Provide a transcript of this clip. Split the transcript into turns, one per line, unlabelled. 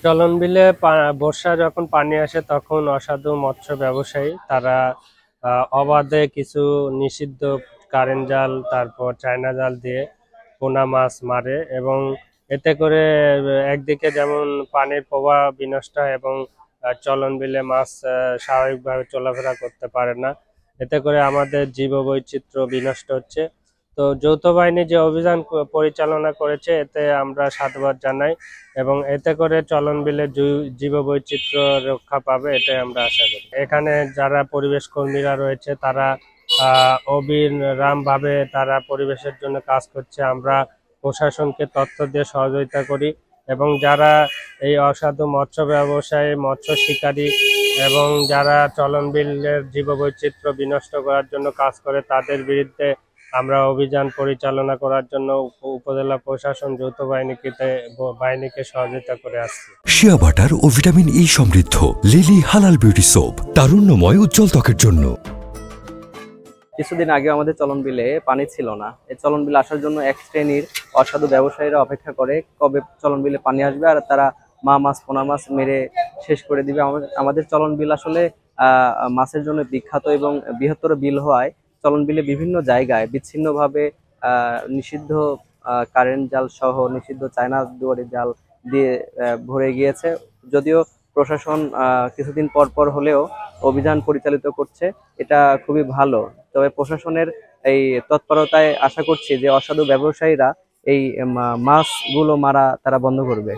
চলন বিলে বর্ষা যখন পানি আসে তখন অসাধু মৎস্য ব্যবসায়ী তারা অবাধে কিছু নিষিদ্ধ কারেন্ট জাল তারপর চায়না জাল দিয়ে পোনা মাছ মারে এবং এতে করে একদিকে যেমন পানির প্রবাহ বিনষ্ট হয় এবং চলন বিলে মাছ স্বাভাবিকভাবে চলাফেরা করতে পারে না। এতে করে আমাদের জীববৈচিত্র্য বিনষ্ট হচ্ছে। তো যৌথ বাহিনী যে অভিযান পরিচালনা করেছে এতে আমরা সাধুবাদ জানাই এবং এতে করে চলন বিলের জীববৈচিত্র্য রক্ষা পাবে এটাই আমরা আশা করি। এখানে যারা পরিবেশ কর্মীরা রয়েছে তারা অবিরাম ভাবে তারা পরিবেশের জন্য কাজ করছে। আমরা প্রশাসনকে তথ্য দিয়ে সহযোগিতা করি এবং যারা এই অসাধু মৎস্য ব্যবসায়ী মৎস্য শিকারী এবং যারা চলন বিলের জীববৈচিত্র্য বিনষ্ট করার জন্য কাজ করে তাদের বিরুদ্ধে আমরা অভিযান পরিচালনা করার জন্য উপজেলা প্রশাসন যৌথ বাহিনীকে সহযোগিতা করে আসছে।
শিয়া বাটার ও ভিটামিন ই সমৃদ্ধ লিলি হালাল বিউটি সোপ, তারুণ্যময় উজ্জ্বল ত্বকের জন্য।
কিছুদিন আগে আমাদের চলন বিলে পানি ছিল না। এই চলন বিলে আসার জন্য এক শ্রেণীর অসাধু ব্যবসায়ীরা অপেক্ষা করে কবে চলন বিলে পানি আসবে আর তারা মাছ পোনা মাছ মেরে শেষ করে দিবে। আমাদের চলন বিল আসলে মাছের জন্য বিখ্যাত এবং বৃহত্তর বিল হওয়ায় চলন বিলে বিভিন্ন জায়গায় বিচ্ছিন্নভাবে নিষিদ্ধ কারেন্ট জাল সহ নিষিদ্ধ চায়না দুয়ারি জাল দিয়ে ভরে গিয়েছে। যদিও প্রশাসন কিছুদিন পর পর হলেও অভিযান পরিচালিত করছে, এটা খুবই ভালো। তবে প্রশাসনের এই তৎপরতায় আশা করছি যে অসাধু ব্যবসায়ীরা এই মাছগুলো মারা তারা বন্ধ করবে।